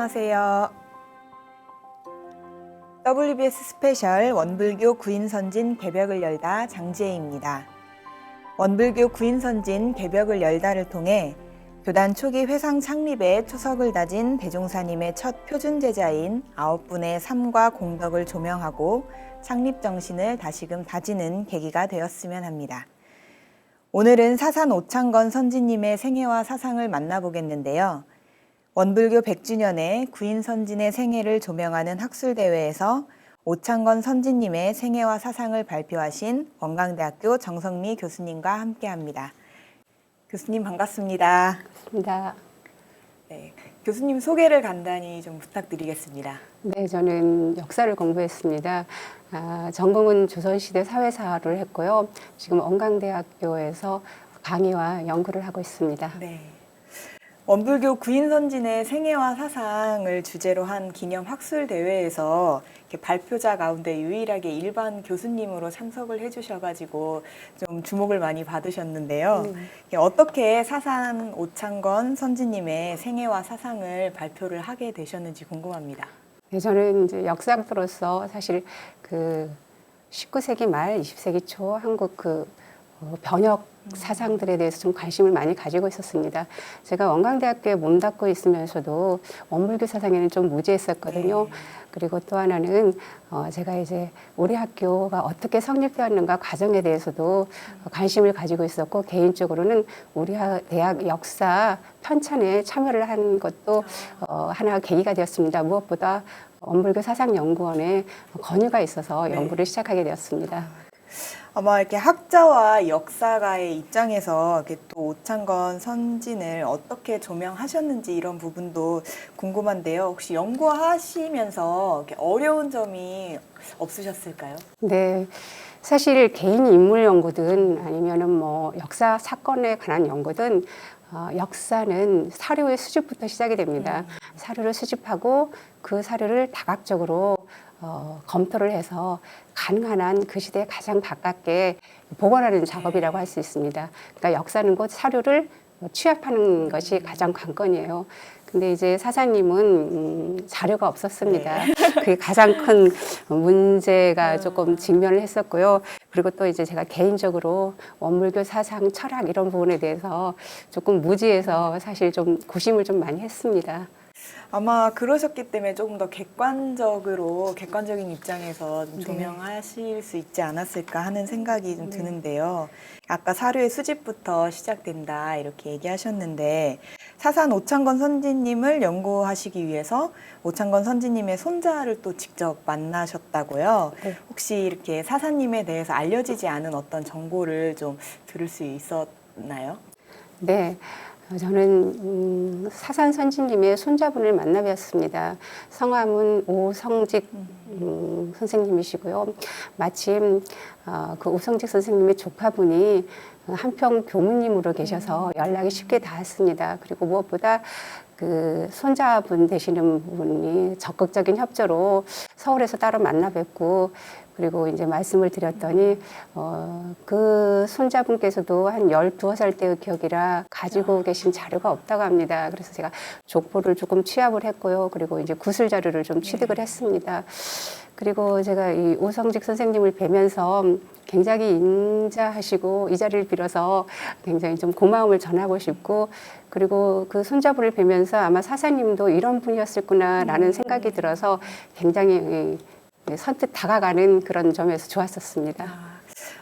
안녕하세요. WBS 스페셜 원불교 구인선진 개벽을 열다 장지혜입니다. 원불교 구인선진 개벽을 열다를 통해 교단 초기 회상 창립에 초석을 다진 대종사님의 첫 표준제자인 9분의 삶과 공덕을 조명하고 창립 정신을 다시금 다지는 계기가 되었으면 합니다. 오늘은 사산 오창건 선지님의 생애와 사상을 만나보겠는데요. 원불교 100주년에 구인선진의 생애를 조명하는 학술대회에서 오창건 선지님의 생애와 사상을 발표하신 원광대학교 정성미 교수님과 함께합니다. 교수님 반갑습니다. 반갑습니다. 네, 교수님 소개를 간단히 좀 부탁드리겠습니다. 네, 저는 역사를 공부했습니다. 전공은 조선시대 사회사를 했고요. 지금 원광대학교에서 강의와 연구를 하고 있습니다. 네. 원불교 구인선진의 생애와 사상을 주제로 한 기념 학술대회에서 발표자 가운데 유일하게 일반 교수님으로 참석을 해주셔가지고 좀 주목을 많이 받으셨는데요. 어떻게 사산 오창건 선지님의 생애와 사상을 발표를 하게 되셨는지 궁금합니다. 네, 저는 이제 역사학자로서 사실 그 19세기 말 20세기 초 한국 번역 사상들에 대해서 좀 관심을 많이 가지고 있었습니다. 제가 원광대학교에 몸담고 있으면서도 원불교 사상에는 좀 무지했었거든요. 네. 그리고 또 하나는 제가 이제 우리 학교가 어떻게 성립되었는가 과정에 대해서도 관심을 가지고 있었고, 개인적으로는 우리 대학 역사 편찬에 참여를 한 것도 하나 계기가 되었습니다. 무엇보다 원불교 사상연구원에 권유가 있어서 연구를 시작하게 되었습니다. 아마 이렇게 학자와 역사가의 입장에서 이렇게 또 오창건 선진을 어떻게 조명하셨는지 이런 부분도 궁금한데요. 혹시 연구하시면서 이렇게 어려운 점이 없으셨을까요? 네. 사실 개인 인물 연구든 아니면은 뭐 역사 사건에 관한 연구든 역사는 사료의 수집부터 시작이 됩니다. 사료를 수집하고 그 사료를 다각적으로 검토를 해서 가능한 한 그 시대에 가장 가깝게 복원하는 작업이라고 할 수 있습니다. 그러니까 역사는 곧 사료를 취합하는 것이 가장 관건이에요. 근데 이제 사사님은 자료가 없었습니다. 그게 가장 큰 문제가 조금 직면을 했었고요. 그리고 또 이제 제가 개인적으로 원불교 사상, 철학 이런 부분에 대해서 조금 무지해서 사실 좀 고심을 좀 많이 했습니다. 아마 그러셨기 때문에 조금 더 객관적인 입장에서 좀 조명하실 수 있지 않았을까 하는 생각이 좀 드는데요. 아까 사료의 수집부터 시작된다 이렇게 얘기하셨는데, 사산 오창건 선지님을 연구하시기 위해서 오창건 선지님의 손자를 또 직접 만나셨다고요. 네. 혹시 이렇게 사사님에 대해서 알려지지 않은 어떤 정보를 좀 들을 수 있었나요? 네. 저는 사산 선지님의 손자분을 만나뵀습니다. 성함은 오성직 선생님이시고요. 마침 그 오성직 선생님의 조카분이 한평 교무님으로 계셔서 연락이 쉽게 닿았습니다. 그리고 무엇보다 그 손자분 되시는 분이 적극적인 협조로 서울에서 따로 만나 뵙고, 그리고 이제 말씀을 드렸더니 그 손자분께서도 한 12살 때의 기억이라 가지고 계신 자료가 없다고 합니다. 그래서 제가 족보를 조금 취합을 했고요. 그리고 이제 구술 자료를 좀 취득을 했습니다. 그리고 제가 이 오성직 선생님을 뵈면서 굉장히 인자하시고, 이 자리를 빌어서 굉장히 좀 고마움을 전하고 싶고, 그리고 그 손자분을 뵈면서 아마 사사님도 이런 분이었을구나라는 생각이 들어서 굉장히 선뜻 다가가는 그런 점에서 좋았었습니다.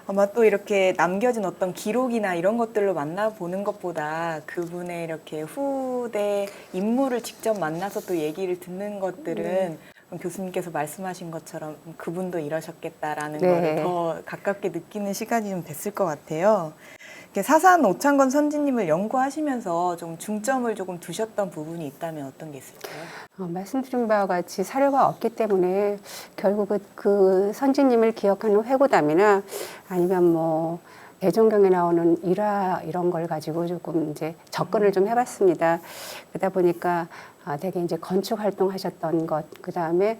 아마 또 이렇게 남겨진 어떤 기록이나 이런 것들로 만나보는 것보다 그분의 이렇게 후대 인물을 직접 만나서 또 얘기를 듣는 것들은 교수님께서 말씀하신 것처럼 그분도 이러셨겠다라는 거를 더 가깝게 느끼는 시간이 좀 됐을 것 같아요. 이렇게 사산 오창건 선지님을 연구하시면서 좀 중점을 조금 두셨던 부분이 있다면 어떤 게 있을까요? 말씀드린 바와 같이 사료가 없기 때문에 결국 그 선지님을 기억하는 회고담이나 아니면 뭐 대종경에 나오는 일화 이런 걸 가지고 조금 이제 접근을 좀 해봤습니다. 그러다 보니까 되게 이제 건축 활동하셨던 것, 그 다음에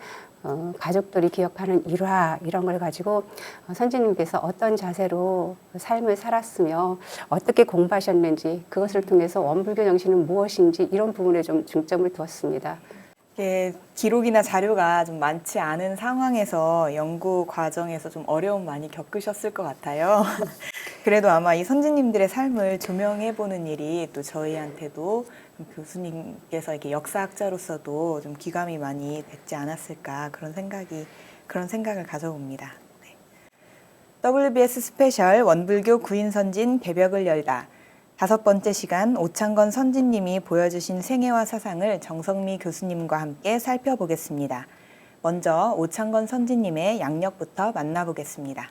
가족들이 기억하는 일화 이런 걸 가지고 선지님께서 어떤 자세로 삶을 살았으며 어떻게 공부하셨는지, 그것을 통해서 원불교 정신은 무엇인지 이런 부분에 좀 중점을 두었습니다. 이게 기록이나 자료가 좀 많지 않은 상황에서 연구 과정에서 좀 어려움 많이 겪으셨을 것 같아요. 그래도 아마 이 선진님들의 삶을 조명해보는 일이 또 저희한테도 교수님께서 이렇게 역사학자로서도 좀 귀감이 많이 됐지 않았을까 그런 생각을 가져봅니다. 네. WBS 스페셜 원불교 구인선진 개벽을 열다. 5번째 시간 오창건 선진님이 보여주신 생애와 사상을 정성미 교수님과 함께 살펴보겠습니다. 먼저 오창건 선진님의 양력부터 만나보겠습니다.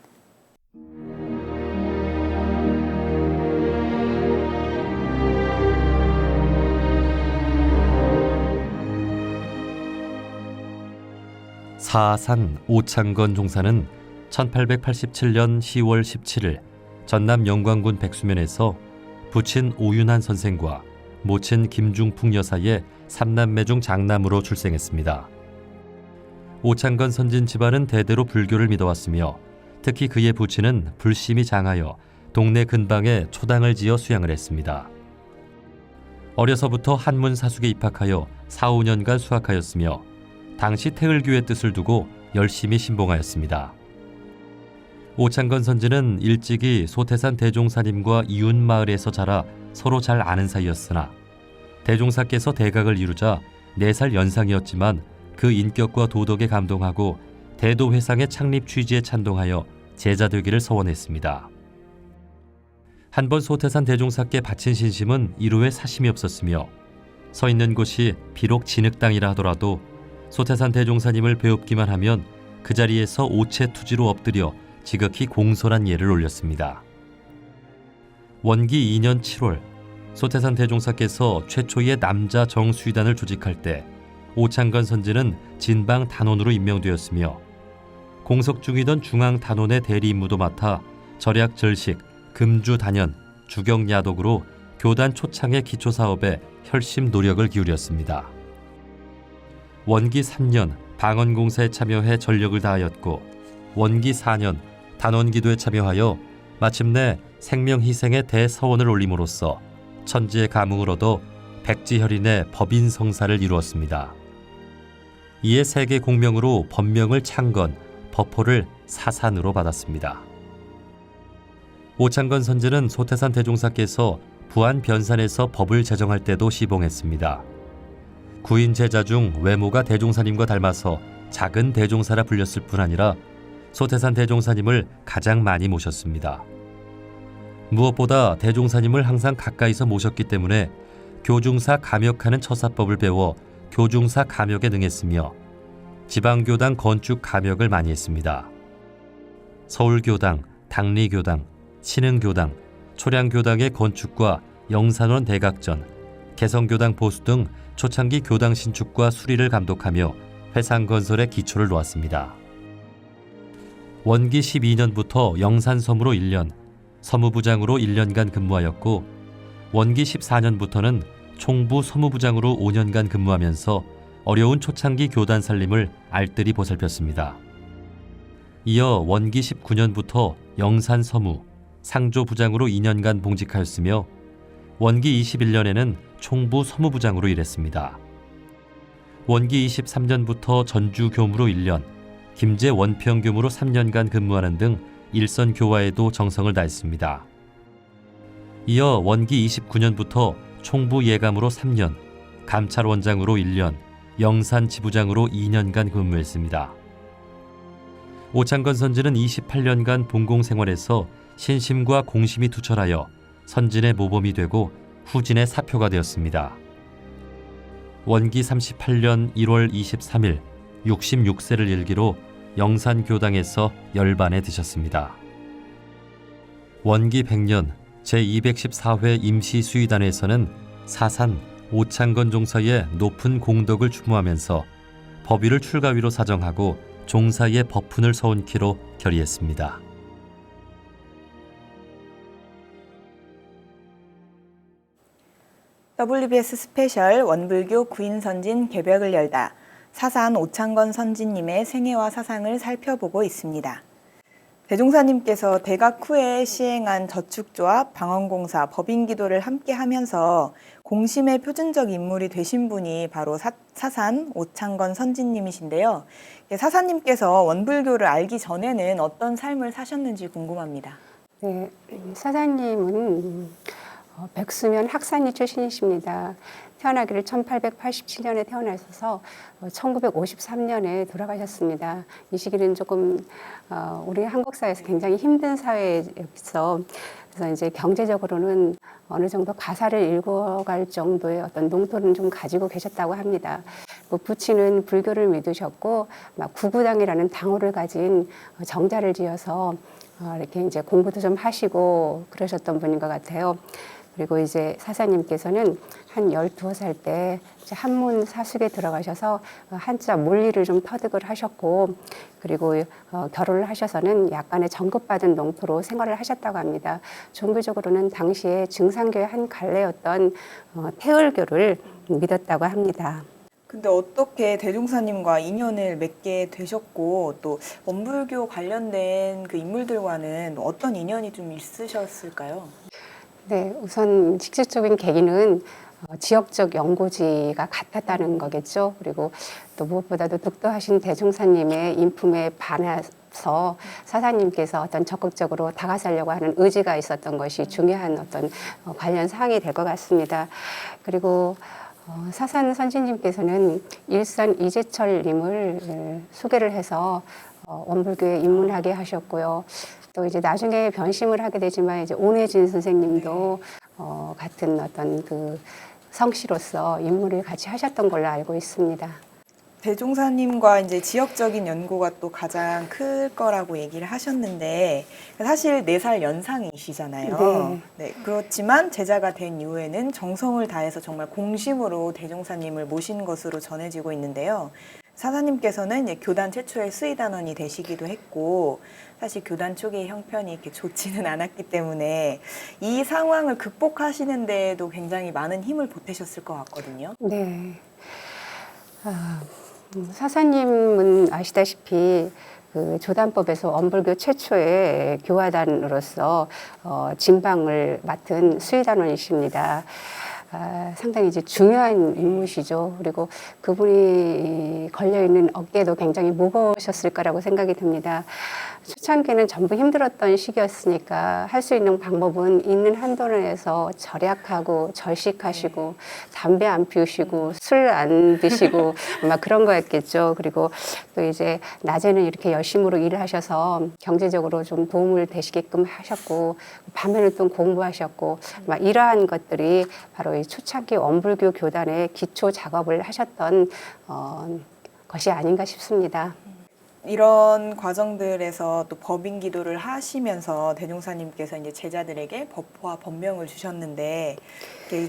사산 오창건 종사는 1887년 10월 17일 전남 영광군 백수면에서 부친 오윤한 선생과 모친 김중풍 여사의 3남매 중 장남으로 출생했습니다. 오창건 선진 집안은 대대로 불교를 믿어왔으며 특히 그의 부친은 불심이 장하여 동네 근방에 초당을 지어 수양을 했습니다. 어려서부터 한문 사숙에 입학하여 4, 5년간 수학하였으며 당시 태을교의 뜻을 두고 열심히 신봉하였습니다. 오창건 선지는 일찍이 소태산 대종사님과 이웃마을에서 자라 서로 잘 아는 사이였으나 대종사께서 대각을 이루자 4살 연상이었지만 그 인격과 도덕에 감동하고 대도회상의 창립 취지에 찬동하여 제자 되기를 서원했습니다. 한번 소태산 대종사께 바친 신심은 이루에 사심이 없었으며 서 있는 곳이 비록 진흙땅이라 하더라도 소태산 대종사님을 배웁기만 하면 그 자리에서 오체투지로 엎드려 지극히 공손한 예를 올렸습니다. 원기 2년 7월 소태산 대종사께서 최초의 남자 정수위단을 조직할 때 오창건 선지는 진방 단원으로 임명되었으며 공석 중이던 중앙 단원의 대리 임무도 맡아 절약 절식, 금주 단연, 주경 야독으로 교단 초창의 기초 사업에 혈심 노력을 기울였습니다. 원기 3년 방언공사에 참여해 전력을 다하였고 원기 4년 단원기도에 참여하여 마침내 생명희생의 대서원을 올림으로써 천지의 감흥을 얻어 백지혈인의 법인성사를 이루었습니다. 이에 세계 공명으로 법명을 창건, 법호를 사산으로 받았습니다. 오창건 선지는 소태산 대종사께서 부안 변산에서 법을 제정할 때도 시봉했습니다. 구인 제자 중 외모가 대종사님과 닮아서 작은 대종사라 불렸을 뿐 아니라 소태산 대종사님을 가장 많이 모셨습니다. 무엇보다 대종사님을 항상 가까이서 모셨기 때문에 교중사 감역하는 처사법을 배워 교중사 감역에 능했으며 지방교당 건축 감역을 많이 했습니다. 서울교당, 당리교당, 신흥교당, 초량교당의 건축과 영산원 대각전, 개성교당 보수 등 초창기 교당 신축과 수리를 감독하며 회상건설의 기초를 놓았습니다. 원기 12년부터 영산서무로 1년, 서무부장으로 1년간 근무하였고 원기 14년부터는 총부 서무부장으로 5년간 근무하면서 어려운 초창기 교단 살림을 알뜰히 보살폈습니다. 이어 원기 19년부터 영산서무, 상조부장으로 2년간 봉직하였으며 원기 21년에는 총부 서무부장으로 일했습니다. 원기 23년부터 전주교무로 1년, 김제 원평교무로 3년간 근무하는 등 일선 교화에도 정성을 다했습니다. 이어 원기 29년부터 총부 예감으로 3년, 감찰원장으로 1년, 영산지부장으로 2년간 근무했습니다. 오창건 선지는 28년간 봉공생활에서 신심과 공심이 투철하여 선진의 모범이 되고 후진의 사표가 되었습니다. 원기 38년 1월 23일 66세를 일기로 영산교당에서 열반에 드셨습니다. 원기 100년 제214회 임시수의단에서는 사산 오창건 종사의 높은 공덕을 추모하면서 법위를 출가위로 사정하고 종사의 법훈을 서운키로 결의했습니다. WBS 스페셜 원불교 구인선진 개벽을 열다. 사산 오창건 선진님의 생애와 사상을 살펴보고 있습니다. 대종사님께서 대각 후에 시행한 저축조합, 방언공사, 법인기도를 함께 하면서 공심의 표준적 인물이 되신 분이 바로 사산 오창건 선지님이신데요. 사사님께서 원불교를 알기 전에는 어떤 삶을 사셨는지 궁금합니다. 네, 사사님은 백수면 학산리 출신이십니다. 태어나기를 1887년에 태어나셔서 1953년에 돌아가셨습니다. 이 시기는 조금 우리 한국 사회에서 굉장히 힘든 사회에서 그래서 이제 경제적으로는 어느 정도 가사를 읽어갈 정도의 어떤 농토는 좀 가지고 계셨다고 합니다. 부친은 불교를 믿으셨고 구구당이라는 당호를 가진 정자를 지어서 이렇게 이제 공부도 좀 하시고 그러셨던 분인 것 같아요. 그리고 이제 사사님께서는 한 12살 때 이제 한문 사숙에 들어가셔서 한자 물리를 좀 터득을 하셨고, 그리고 결혼을 하셔서는 약간의 전급받은 농토로 생활을 하셨다고 합니다. 종교적으로는 당시에 증산교의 한 갈래였던 태을교를 믿었다고 합니다. 근데 어떻게 대종사님과 인연을 맺게 되셨고 또 원불교 관련된 그 인물들과는 어떤 인연이 좀 있으셨을까요? 네, 우선 직접적인 계기는 지역적 연고지가 같았다는 거겠죠. 그리고 또 무엇보다도 득도하신 대종사님의 인품에 반해서 사사님께서 어떤 적극적으로 다가서려고 하는 의지가 있었던 것이 중요한 어떤 관련 사항이 될 것 같습니다. 그리고 사산 선지님께서는 일산 이재철님을 소개를 해서 원불교에 입문하게 하셨고요. 또 이제 나중에 변심을 하게 되지만 이제 온혜진 선생님도 같은 어떤 그 성씨로서 임무를 같이 하셨던 걸로 알고 있습니다. 대종사님과 이제 지역적인 연고가 또 가장 클 거라고 얘기를 하셨는데 사실 4살 연상이시잖아요. 네. 네, 그렇지만 제자가 된 이후에는 정성을 다해서 정말 공심으로 대종사님을 모신 것으로 전해지고 있는데요. 사사님께서는 이제 교단 최초의 수의단원이 되시기도 했고 사실 교단 초기의 형편이 이렇게 좋지는 않았기 때문에 이 상황을 극복하시는 데에도 굉장히 많은 힘을 보태셨을 것 같거든요. 네. 사사님은 아시다시피 그 조단법에서 원불교 최초의 교화단으로서 진방을 맡은 수의단원이십니다. 상당히 이제 중요한 임무시죠. 그리고 그분이 걸려있는 어깨도 굉장히 무거우셨을 거라고 생각이 듭니다. 초창기는 전부 힘들었던 시기였으니까 할 수 있는 방법은 있는 한도 내에서 절약하고 절식하시고 담배 안 피우시고 술 안 드시고 아마 그런 거였겠죠. 그리고 또 이제 낮에는 이렇게 열심으로 일을 하셔서 경제적으로 좀 도움을 되시게끔 하셨고 밤에는 또 공부하셨고 아마 이러한 것들이 바로 이 초창기 원불교 교단의 기초 작업을 하셨던 것이 아닌가 싶습니다. 이런 과정들에서 또 법인 기도를 하시면서 대종사님께서 이제 제자들에게 법화 법명을 주셨는데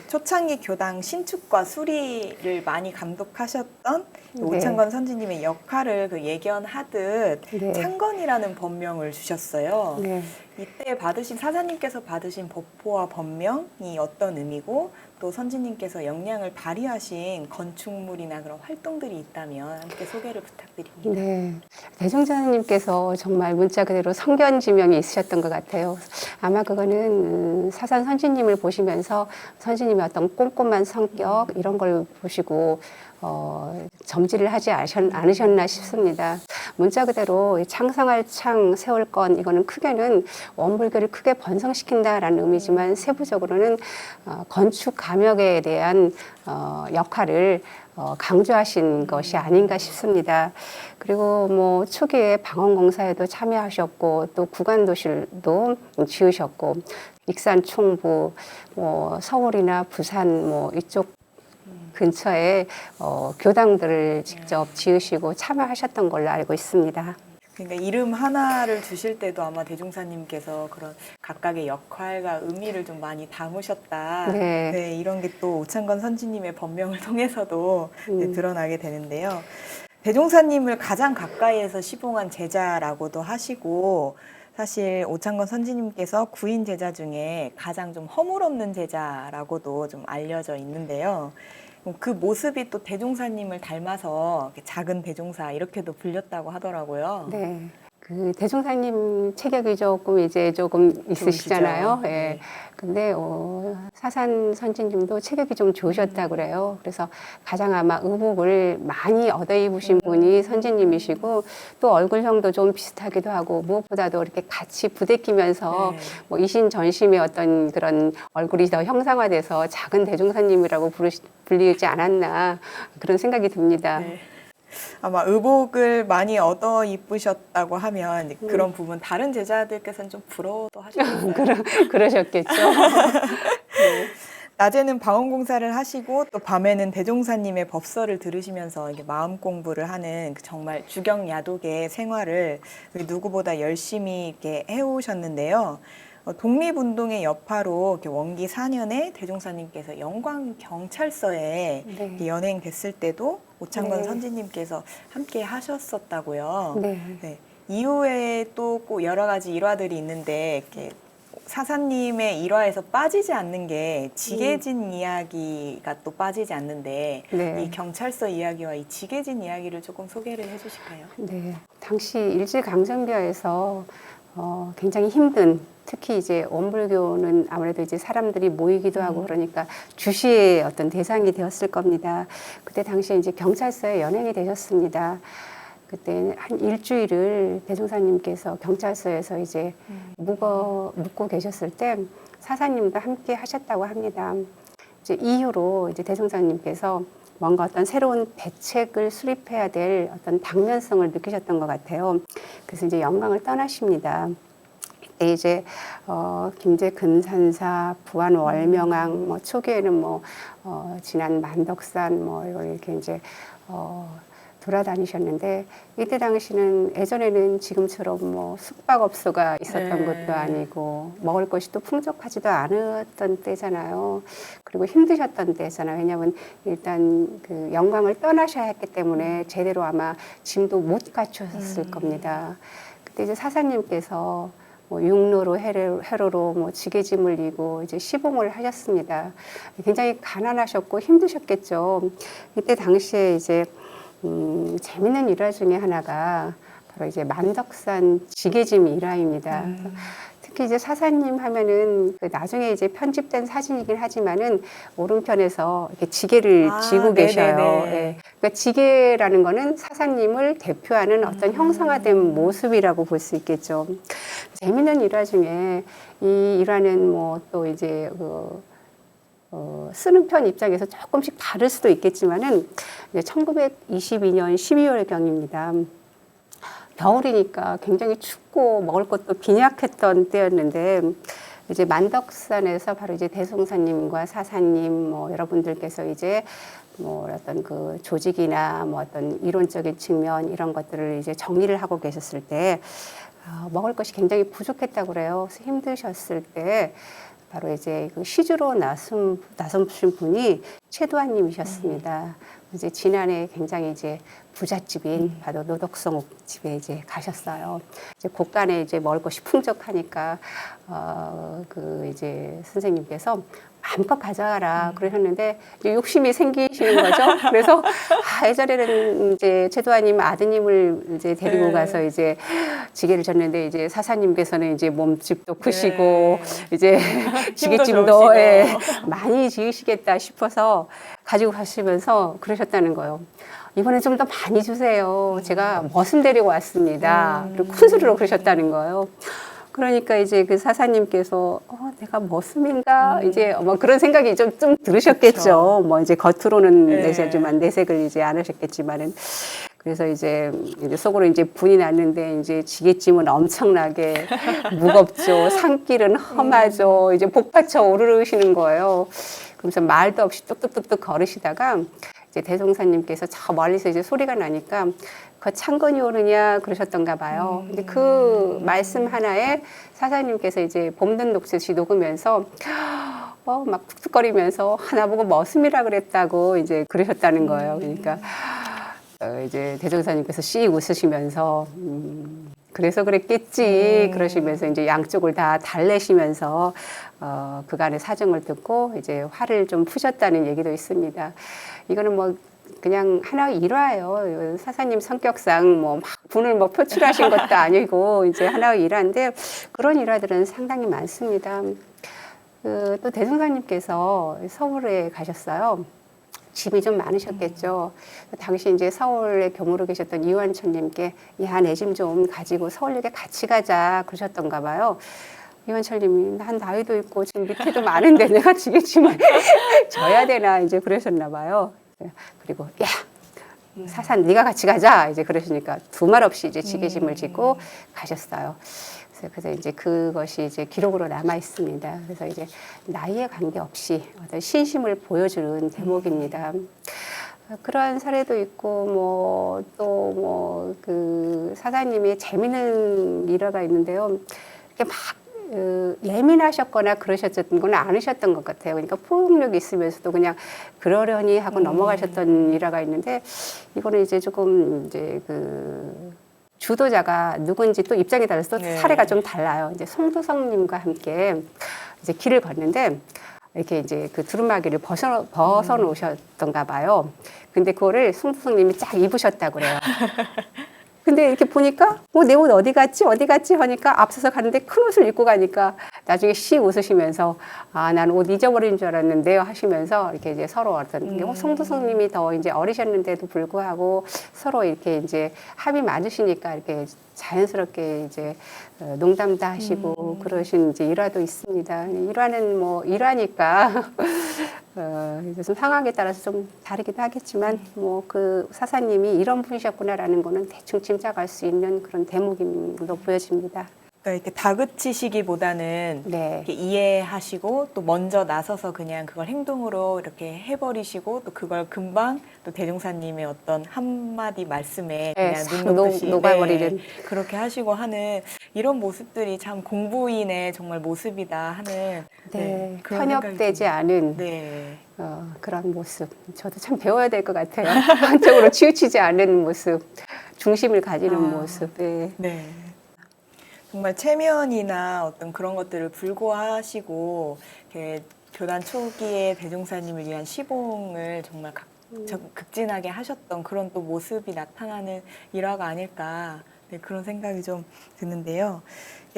초창기 교당 신축과 수리를 많이 감독하셨던 네. 오창건 선지님의 역할을 그 예견하듯 네. 창건이라는 법명을 주셨어요. 네. 이때 사사님께서 받으신 법호와 법명이 어떤 의미고 또 선지님께서 역량을 발휘하신 건축물이나 그런 활동들이 있다면 함께 소개를 부탁드립니다. 네. 대종사님께서 정말 문자 그대로 성견지명이 있으셨던 것 같아요. 아마 그거는 사산 선지님을 보시면서 선지님의 어떤 꼼꼼한 성격 이런 걸 보시고 점지를 하지 않으셨나 싶습니다. 문자 그대로 창성할 창 세울 건 이거는 크게는 원불교를 크게 번성시킨다라는 의미지만 세부적으로는 건축 감역에 대한 역할을 강조하신 것이 아닌가 싶습니다. 그리고 뭐 초기에 방언공사에도 참여하셨고 또 구간도실도 지으셨고 익산 총부, 뭐 서울이나 부산 뭐 이쪽 근처에 교당들을 직접 지으시고 참여하셨던 걸로 알고 있습니다. 그러니까 이름 하나를 주실 때도 아마 대종사님께서 그런 각각의 역할과 의미를 좀 많이 담으셨다. 네. 이런 게 또 오창건 선지님의 법명을 통해서도 드러나게 되는데요. 대종사님을 가장 가까이에서 시봉한 제자라고도 하시고 사실 오창건 선지님께서 구인 제자 중에 가장 좀 허물없는 제자라고도 좀 알려져 있는데요. 그 모습이 또 대종사님을 닮아서 작은 대종사 이렇게도 불렸다고 하더라고요. 네. 그 대종사님 체격이 조금 이제 조금 있으시잖아요. 좋으시죠. 예. 네. 근데 사산 선진님도 체격이 좀 좋으셨다 그래요. 그래서 가장 아마 의복을 많이 얻어 입으신 분이 선진님이시고 또 얼굴형도 좀 비슷하기도 하고 무엇보다도 이렇게 같이 부대끼면서 네. 뭐 이신전심의 어떤 그런 얼굴이 더 형상화돼서 작은 대종사님이라고 불리지 않았나 그런 생각이 듭니다. 네. 아마 의복을 많이 얻어 입으셨다고 하면 이제 그런 부분 다른 제자들께서는 좀 부러워도 하시겠어요. 그러셨겠죠. 낮에는 방언공사를 하시고 또 밤에는 대종사님의 법서를 들으시면서 이게 마음 공부를 하는 그 정말 주경야독의 생활을 누구보다 열심히 이렇게 해오셨는데요. 독립운동의 여파로 이렇게 원기 4년에 대종사님께서 영광 경찰서에 네. 연행됐을 때도 오창건 네. 선지님께서 함께 하셨었다고요. 네. 네. 이후에 또 꼭 여러 가지 일화들이 있는데 이렇게 사사님의 일화에서 빠지지 않는 게 지게진 이야기가 또 빠지지 않는데 네. 이 경찰서 이야기와 이 지게진 이야기를 조금 소개를 해주실까요? 네. 당시 일제강점기에서 굉장히 힘든 특히 이제 원불교는 아무래도 이제 사람들이 모이기도 하고 그러니까 주시의 어떤 대상이 되었을 겁니다. 그때 당시에 이제 경찰서에 연행이 되셨습니다. 그때 한 일주일을 대종사님께서 경찰서에서 이제 묵고 계셨을 때 사사님도 함께 하셨다고 합니다. 이제 이후로 이제 대종사님께서 뭔가 어떤 새로운 대책을 수립해야 될 어떤 당면성을 느끼셨던 것 같아요. 그래서 이제 영광을 떠나십니다. 이때 이제 김제 근산사, 부안 월명왕, 뭐 초기에는 뭐 진안 만덕산 뭐 이렇게 이제 돌아다니셨는데 이때 당시는 예전에는 지금처럼 뭐 숙박업소가 있었던 네. 것도 아니고 먹을 것이 또 풍족하지도 않았던 때잖아요. 그리고 힘드셨던 때잖아요. 왜냐하면 일단 그 영광을 떠나셔야 했기 때문에 제대로 아마 짐도 못 갖추셨을 겁니다. 그때 이제 사사님께서 뭐 육로로 해로로 뭐 지게짐을 이고 이제 시봉을 하셨습니다. 굉장히 가난하셨고 힘드셨겠죠. 이때 당시에 이제 재밌는 일화 중에 하나가 바로 이제 만덕산 지게짐 일화입니다. 특히 이제 사사님 하면은 그 나중에 이제 편집된 사진이긴 하지만은 오른편에서 이렇게 지게를 지고 계셔요. 네네네. 예. 그러니까 지게라는 거는 사사님을 대표하는 어떤 형상화된 모습이라고 볼 수 있겠죠. 재밌는 일화 중에 이 일화는 뭐 또 이제 쓰는 편 입장에서 조금씩 다를 수도 있겠지만은 이제 1922년 12월경입니다. 겨울이니까 굉장히 춥고 먹을 것도 빈약했던 때였는데 이제 만덕산에서 바로 이제 대송사님과 사사님 뭐 여러분들께서 이제 뭐 어떤 그 조직이나 뭐 어떤 이론적인 측면 이런 것들을 이제 정리를 하고 계셨을 때 먹을 것이 굉장히 부족했다고 그래요. 그래서 힘드셨을 때 바로 이제 그 시주로 나서신 분이 최도환님이셨습니다. 이제 지난해 굉장히 이제 부잣집인 바로 노덕성 집에 이제 가셨어요. 이제 곳간에 이제 먹을 것이 풍족하니까 그 이제 선생님께서 마음껏 가져가라 그러셨는데 이제 욕심이 생기시는 거죠. 그래서 예전에는 이제 최도환님 아드님을 이제 데리고 네. 가서 이제 지게를 졌는데 이제 사사님께서는 이제 몸집도 크시고 네. 이제 힘도 지게짐도 좋으시고. 예, 많이 지으시겠다 싶어서 가지고 가시면서 그러셨다는 거예요. 이번에 좀 더 많이 주세요. 제가 머슴 데리고 왔습니다. 그리고 큰 소리로 그러셨다는 거예요. 그러니까 이제 그 사사님께서 내가 머슴인가 이제 뭐 그런 생각이 좀 들으셨겠죠. 그쵸. 뭐 이제 겉으로는 네. 내세지만 내색을 이제 안 하셨겠지만은 그래서 이제 속으로 이제 분이 났는데 이제 지게짐은 엄청나게 무겁죠. 산길은 험하죠. 이제 복받쳐 오르시는 거예요. 그러면서 말도 없이 뚝뚝뚝뚝 걸으시다가 이제 대종사님께서 저 멀리서 이제 소리가 나니까 그 창건이 오느냐 그러셨던가 봐요. 근데 그 말씀 하나에 사사님께서 이제 봄든 녹듯이 녹으면서 막 툭툭거리면서 나보고 머슴이라 그랬다고 이제 그러셨다는 거예요. 그러니까 이제 대종사님께서 씩 웃으시면서 그래서 그랬겠지 그러시면서 이제 양쪽을 다 달래시면서 그간의 사정을 듣고 이제 화를 좀 푸셨다는 얘기도 있습니다. 이거는 뭐 그냥 하나의 일화예요. 사사님 성격상 뭐 막 분을 뭐 표출하신 것도 아니고 이제 하나의 일화인데 그런 일화들은 상당히 많습니다. 또 대종사님께서 서울에 가셨어요. 짐이 좀 많으셨겠죠. 당시 이제 서울에 교무로 계셨던 이완철님께 야, 내 짐 좀 가지고 서울역에 같이 가자 그러셨던가 봐요. 이완철님이 난 나이도 있고 지금 밑에도 많은데 내가 지게 짐을 져야 되나 이제 그러셨나 봐요. 그리고 야 사산 네가 같이 가자 이제 그러시니까 두 말 없이 이제 지게짐을 지고 가셨어요. 그래서 이제 그것이 이제 기록으로 남아 있습니다. 그래서 이제 나이에 관계없이 어떤 신심을 보여주는 대목입니다. 그러한 사례도 있고 뭐 또 뭐 그 사사님이 재미있는 일화가 있는데요. 이렇게 막 예민하셨거나 그러셨던 건 않으셨던 것 같아요. 그러니까 포용력이 있으면서도 그냥 그러려니 하고 넘어가셨던 일화가 있는데 이거는 이제 조금 이제 그 주도자가 누군지 또 입장에 따라서 또 네. 사례가 좀 달라요. 이제 송두성님과 함께 이제 길을 걷는데 이렇게 이제 그 두루마기를 벗어 놓으셨던가 봐요. 근데 그거를 송두성님이 쫙 입으셨다고 그래요. 근데 이렇게 보니까 내 옷 어디 갔지 하니까 앞서서 갔는데 큰 옷을 입고 가니까 나중에 씩 웃으시면서 난 옷 잊어버린 줄 알았는데요 하시면서 이렇게 이제 서로 어떤 송두성님이 더 이제 어리셨는데도 불구하고 서로 이렇게 이제 합이 맞으시니까 이렇게 자연스럽게 이제 농담도 하시고 그러신 이제 일화도 있습니다. 일화는 뭐 일화니까 이제 좀 상황에 따라서 좀 다르기도 하겠지만 뭐 그 사사님이 이런 분이셨구나라는 거는 대충 짐작할 수 있는 그런 대목으로 보여집니다. 그러니까 이렇게 다그치시기보다는 네. 이렇게 이해하시고 또 먼저 나서서 그냥 그걸 행동으로 이렇게 해버리시고 또 그걸 금방 또 대종사님의 어떤 한마디 말씀에 네, 그냥 싹 눈 녹듯이 녹아버리는. 그렇게 하시고 하는 이런 모습들이 참 공부인의 정말 모습이다 하는 네, 그런 생각이 편협되지 듭니다. 않은 네. 그런 모습. 저도 참 배워야 될 것 같아요. 한쪽으로 치우치지 않는 모습, 중심을 가지는 모습. 네. 네. 정말 체면이나 어떤 그런 것들을 불구하시고 이렇게 교단 초기에 대종사님을 위한 시봉을 정말 극진하게 하셨던 그런 또 모습이 나타나는 일화가 아닐까 그런 생각이 좀 드는데요.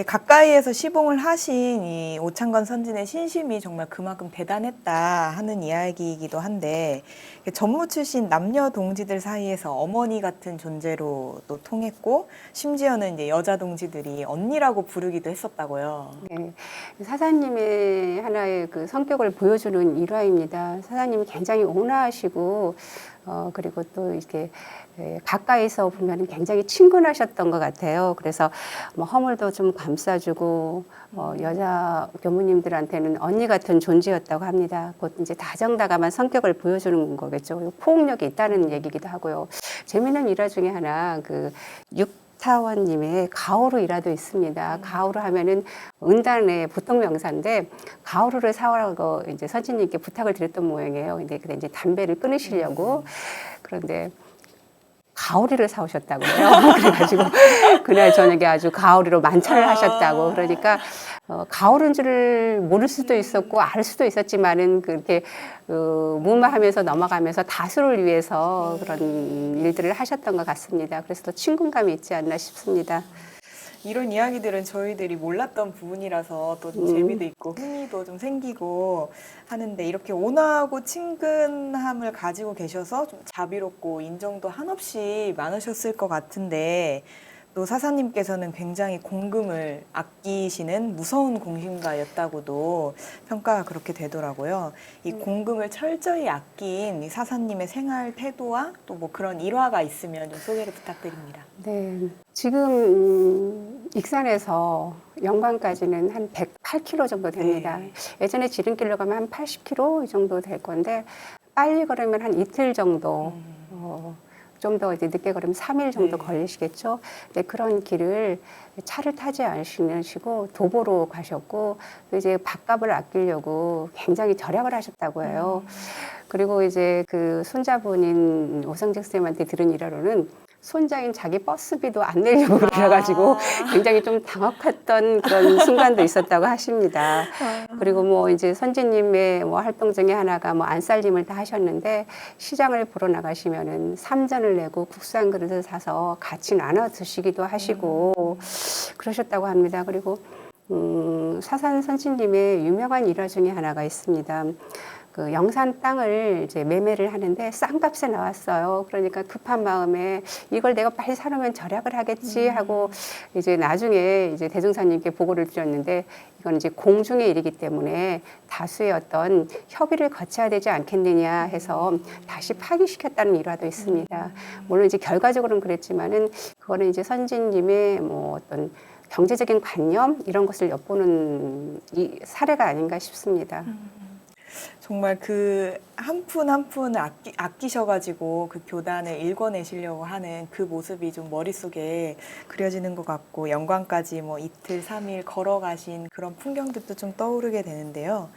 가까이에서 시봉을 하신 이 오창건 선진의 신심이 정말 그만큼 대단했다 하는 이야기이기도 한데 전무 출신 남녀 동지들 사이에서 어머니 같은 존재로 또 통했고 심지어는 이제 여자 동지들이 언니라고 부르기도 했었다고요. 네. 사사님의 하나의 그 성격을 보여주는 일화입니다. 사사님이 굉장히 온화하시고 그리고 또 이렇게 가까이서 보면 굉장히 친근하셨던 것 같아요. 그래서 뭐 허물도 좀 감싸주고 여자 교무님들한테는 언니 같은 존재였다고 합니다. 곧 이제 다정다감한 성격을 보여주는 거겠죠. 포용력이 있다는 얘기기도 하고요. 재미있는 일화 중에 하나 그 타원님의 가오루 일화도 있습니다. 가오루 하면은 은단의 보통 명사인데 가오루를 사오라고 이제 선진님께 부탁을 드렸던 모양이에요. 근데 이제 담배를 끊으시려고 그런데 가오리를 사오셨다고 해요. 그래가지고 그날 저녁에 아주 가오리로 만찬을 하셨다고 그러니까 가오른 줄을 모를 수도 있었고 알 수도 있었지만은 그렇게 무마하면서 넘어가면서 다수를 위해서 그런 일들을 하셨던 것 같습니다. 그래서 더 친근감이 있지 않나 싶습니다. 이런 이야기들은 저희들이 몰랐던 부분이라서 또 좀 재미도 있고 흥미도 좀 생기고 하는데 이렇게 온화하고 친근함을 가지고 계셔서 좀 자비롭고 인정도 한없이 많으셨을 것 같은데 또 사사님께서는 굉장히 공금을 아끼시는 무서운 공신가였다고도 평가가 그렇게 되더라고요. 이 공금을 철저히 아낀 이 사사님의 생활 태도와 또 뭐 그런 일화가 있으면 좀 소개를 부탁드립니다. 네, 지금 익산에서 영광까지는 한 108km 정도 됩니다. 네. 예전에 지름길로 가면 한 80km 이 정도 될 건데 빨리 걸으면 한 이틀 정도 좀 더 이제 늦게 걸으면 3일 정도 걸리시겠죠. 네, 그런 길을 차를 타지 않으시고 도보로 가셨고 또 이제 밥값을 아끼려고 굉장히 절약을 하셨다고 해요. 그리고 이제 그 손자분인 오성직 쌤한테 들은 일화로는 손자인 자기 버스비도 안 내려고 그래가지고 굉장히 좀 당혹했던 그런 순간도 있었다고 하십니다. 그리고 뭐 이제 선지님의 뭐 활동 중에 하나가 뭐 안살림을 다 하셨는데 시장을 보러 나가시면은 삼전을 내고 국수 한 그릇을 사서 같이 나눠 드시기도 하시고 그러셨다고 합니다. 그리고 사산 선지님의 유명한 일화 중에 하나가 있습니다. 그 영산 땅을 이제 매매를 하는데 싼 값에 나왔어요. 그러니까 급한 마음에 이걸 내가 빨리 사놓으면 절약을 하겠지 하고 이제 나중에 이제 대종사님께 보고를 드렸는데 이건 이제 공중의 일이기 때문에 다수의 어떤 협의를 거쳐야 되지 않겠느냐 해서 다시 파기시켰다는 일화도 있습니다. 물론 이제 결과적으로는 그랬지만은 그거는 이제 선진님의 뭐 어떤 경제적인 관념 이런 것을 엿보는 이 사례가 아닌가 싶습니다. 정말 그 한 푼 한 푼을 아끼셔가지고 그 교단을 일궈내시려고 하는 그 모습이 좀 머릿속에 그려지는 것 같고 영광까지 뭐 이틀, 3일 걸어가신 그런 풍경들도 좀 떠오르게 되는데요.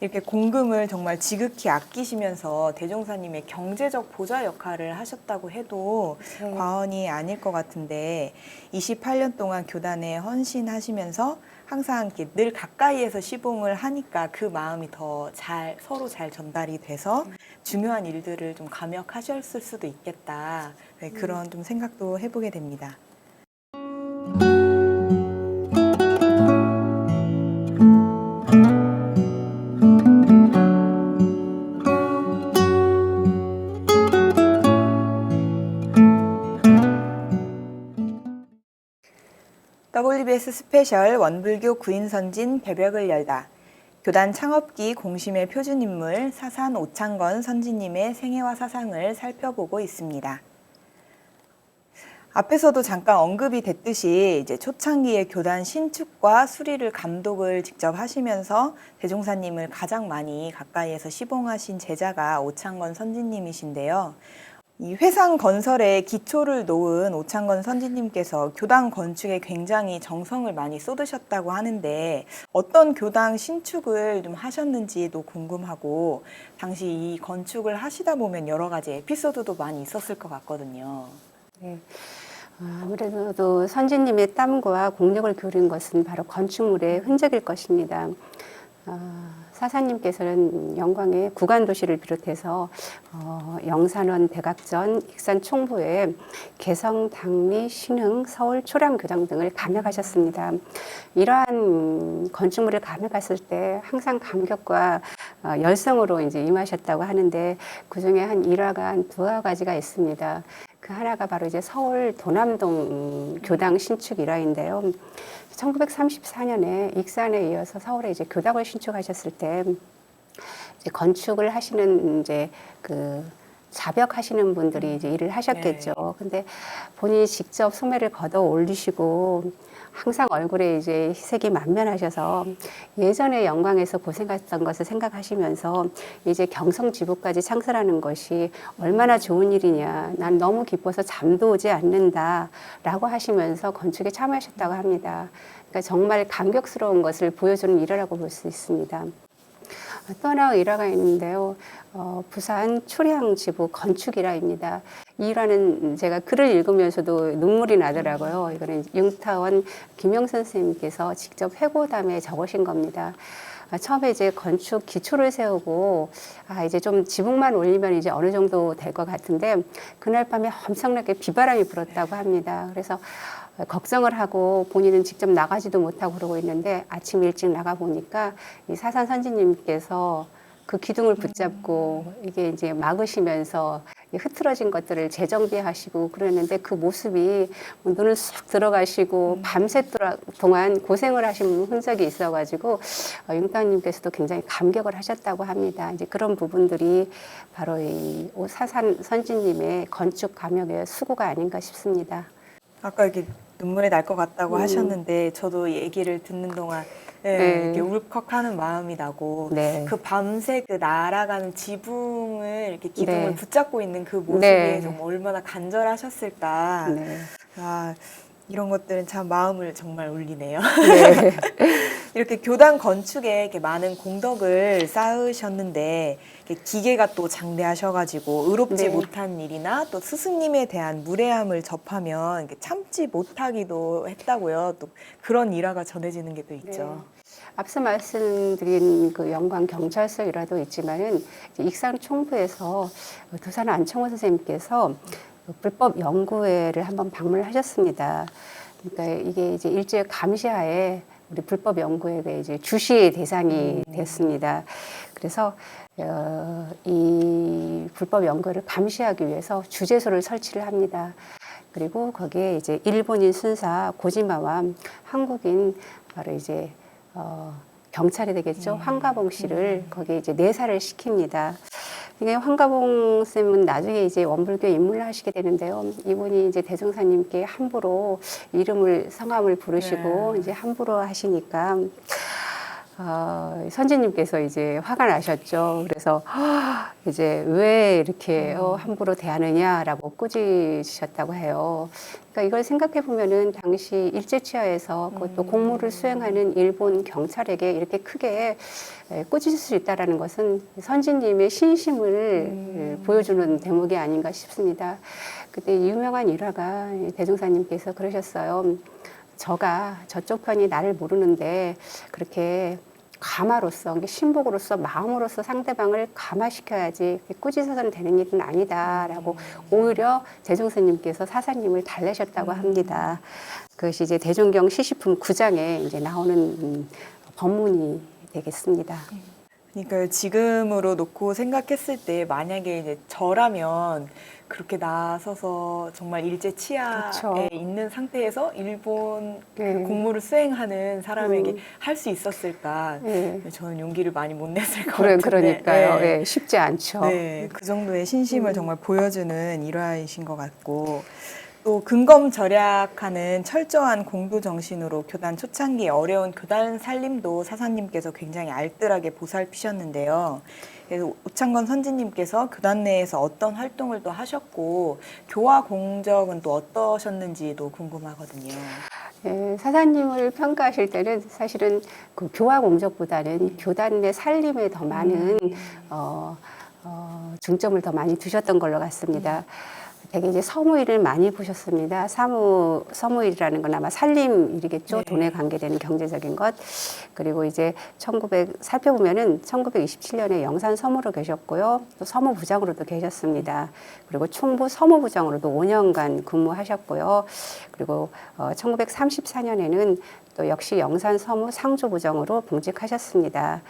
이렇게 공금을 정말 지극히 아끼시면서 대종사님의 경제적 보좌 역할을 하셨다고 해도 과언이 아닐 것 같은데 28년 동안 교단에 헌신하시면서 항상 이렇게 늘 가까이에서 시봉을 하니까 그 마음이 더 서로 잘 전달이 돼서 중요한 일들을 좀 감역하셨을 수도 있겠다. 네, 그런 좀 생각도 해보게 됩니다. WBS 스페셜 원불교 구인선진 배벽을 열다. 교단 창업기 공심의 표준인물 사산 오창건 선지님의 생애와 사상을 살펴보고 있습니다. 앞에서도 잠깐 언급이 됐듯이 이제 초창기에 교단 신축과 수리를 감독을 직접 하시면서 대종사님을 가장 많이 가까이에서 시봉하신 제자가 오창건 선지님이신데요. 이 회상 건설에 기초를 놓은 오창건 선지님께서 교당 건축에 굉장히 정성을 많이 쏟으셨다고 하는데 어떤 교당 신축을 좀 하셨는지도 궁금하고 당시 이 건축을 하시다 보면 여러 가지 에피소드도 많이 있었을 것 같거든요. 네. 아무래도 선지님의 땀과 공력을 기울인 것은 바로 건축물의 흔적일 것입니다. 사사님께서는 영광의 구간도시를 비롯해서 영산원, 대각전, 익산 총부에 개성, 당리, 신흥, 서울, 초량교당 등을 감역하셨습니다. 이러한 건축물을 감역했을 때 항상 감격과 열성으로 이제 임하셨다고 하는데 그 중에 한 일화가 한 두어 가지가 있습니다. 그 하나가 바로 이제 서울 도남동 교당 신축 일화인데요. 1934년에 익산에 이어서 서울에 이제 교당을 신축하셨을 때 이제 건축을 하시는 이제 그 자벽하시는 분들이 이제 일을 하셨겠죠. 근데 본인이 직접 소매를 걷어 올리시고 항상 얼굴에 이제 희색이 만면하셔서 예전의 영광에서 고생했던 것을 생각하시면서 이제 경성지부까지 창설하는 것이 얼마나 좋은 일이냐. 난 너무 기뻐서 잠도 오지 않는다라고 하시면서 건축에 참여하셨다고 합니다. 그러니까 정말 감격스러운 것을 보여주는 일화라고 볼 수 있습니다. 또 하나 일화가 있는데요. 부산 초량지부 건축일화입니다. 이 일화는 제가 글을 읽으면서도 눈물이 나더라고요. 이거는 융타원 김영선 선생님께서 직접 회고담에 적으신 겁니다. 처음에 이제 건축 기초를 세우고 이제 좀 지붕만 올리면 이제 어느 정도 될 것 같은데 그날 밤에 엄청나게 비바람이 불었다고 합니다. 그래서 걱정을 하고 본인은 직접 나가지도 못하고 그러고 있는데 아침 일찍 나가 보니까 이 사산 선지님께서 그 기둥을 붙잡고 이게 이제 막으시면서 흐트러진 것들을 재정비하시고 그랬는데 그 모습이 눈을 쑥 들어가시고 밤새 동안 고생을 하신 흔적이 있어가지고 융타님께서도 굉장히 감격을 하셨다고 합니다. 이제 그런 부분들이 바로 이 사산 선지님의 건축 감역의 수고가 아닌가 싶습니다. 아까 이렇게 눈물이 날 것 같다고 하셨는데 저도 얘기를 듣는 동안 이렇게 울컥하는 마음이 나고 그 밤새 그 날아가는 지붕을 이렇게 기둥을 붙잡고 있는 그 모습이 정말 얼마나 간절하셨을까. 이런 것들은 참 마음을 정말 울리네요. 이렇게 교단 건축에 이렇게 많은 공덕을 쌓으셨는데 이렇게 기계가 또 장대하셔가지고 의롭지 네. 못한 일이나 또 스승님에 대한 무례함을 접하면 이렇게 참지 못하기도 했다고요. 또 그런 일화가 전해지는 게 또 있죠. 앞서 말씀드린 그 영광 경찰서 일화도 있지만은 이제 익산 총부에서 두산 안청호 선생님께서 그 불법 연구회를 한번 방문을 하셨습니다. 그러니까 이게 이제 일제 감시하에 우리 불법 연구회가 이제 주시 대상이 됐습니다. 그래서 이 불법 연구를 감시하기 위해서 주재소를 설치를 합니다. 그리고 거기에 이제 일본인 순사 고지마와 한국인 바로 이제 경찰이 되겠죠. 황가봉 씨를 거기에 이제 내사를 시킵니다. 그러니까 황가봉 쌤은 나중에 이제 원불교 입문을 하시게 되는데요. 이분이 이제 대종사님께 함부로 이름을 성함을 부르시고 이제 함부로 하시니까 선지님께서 이제 화가 나셨죠. 그래서 이제 왜 이렇게 함부로 대하느냐라고 꾸짖으셨다고 해요. 그러니까 이걸 생각해 보면은 당시 일제치하에서 그것도 공무를 수행하는 일본 경찰에게 이렇게 크게 꾸짖을 수 있다라는 것은 선지님의 신심을 보여주는 대목이 아닌가 싶습니다. 그때 유명한 일화가 대종사님께서 그러셨어요. 저쪽 편이 나를 모르는데 그렇게 가마로서, 신복으로서, 마음으로서 상대방을 감화시켜야지 꾸짖어서는 되는 일은 아니다라고 오히려 대종스님께서 사사님을 달래셨다고 합니다. 그것이 이제 대종경 시시품 9장에 이제 나오는 법문이 되겠습니다. 그러니까 지금으로 놓고 생각했을 때 만약에 이제 저라면 그렇게 나서서 정말 일제 치하에 그렇죠. 있는 상태에서 일본 네. 그 공무를 수행하는 사람에게 할 수 있었을까? 네. 저는 용기를 많이 못 냈을 것 같은데. 그러니까요. 네. 네, 쉽지 않죠. 네, 그 정도의 신심을 정말 보여주는 일화이신 것 같고 또 근검절약하는 철저한 공도 정신으로 교단 초창기 어려운 교단 살림도 사사님께서 굉장히 알뜰하게 보살피셨는데요. 그래서 오창건 선지님께서 교단 내에서 어떤 활동을 또 하셨고 교화 공적은 또 어떠셨는지도 궁금하거든요. 네, 사사님을 평가하실 때는 사실은 그 교화 공적보다는 교단 내 살림에 더 많은 중점을 더 많이 두셨던 걸로 같습니다. 되게 이제 서무일을 많이 보셨습니다. 서무일이라는 건 아마 살림 일이겠죠. 네. 돈에 관계되는 경제적인 것. 그리고 이제 살펴보면은 1927년에 영산 서무로 계셨고요. 또 서무부장으로도 계셨습니다. 그리고 총부 서무부장으로도 5년간 근무하셨고요. 그리고 1934년에는 또 역시 영산 서무 상주부장으로 봉직하셨습니다.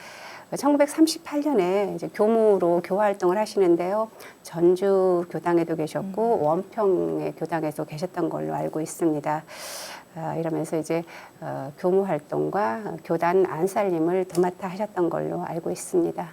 1938년에 이제 교무로 교화 활동을 하시는데요. 전주 교당에도 계셨고 원평의 교당에도 계셨던 걸로 알고 있습니다. 이러면서 이제 교무 활동과 교단 안살림을 도맡아 하셨던 걸로 알고 있습니다.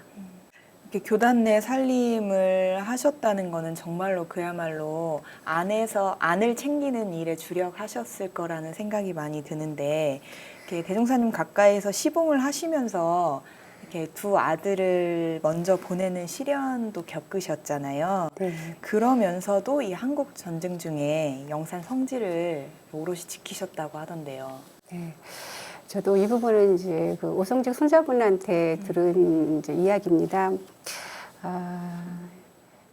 이렇게 교단 내 살림을 하셨다는 거는 정말로 그야말로 안을 챙기는 일에 주력하셨을 거라는 생각이 많이 드는데 이렇게 대종사님 가까이서 시봉을 하시면서 이렇게 두 아들을 먼저 보내는 시련도 겪으셨잖아요. 네. 그러면서도 이 한국 전쟁 중에 영산 성지를 오롯이 지키셨다고 하던데요. 네. 저도 이 부분은 이제 그 오성직 손자분한테 들은 이제 이야기입니다.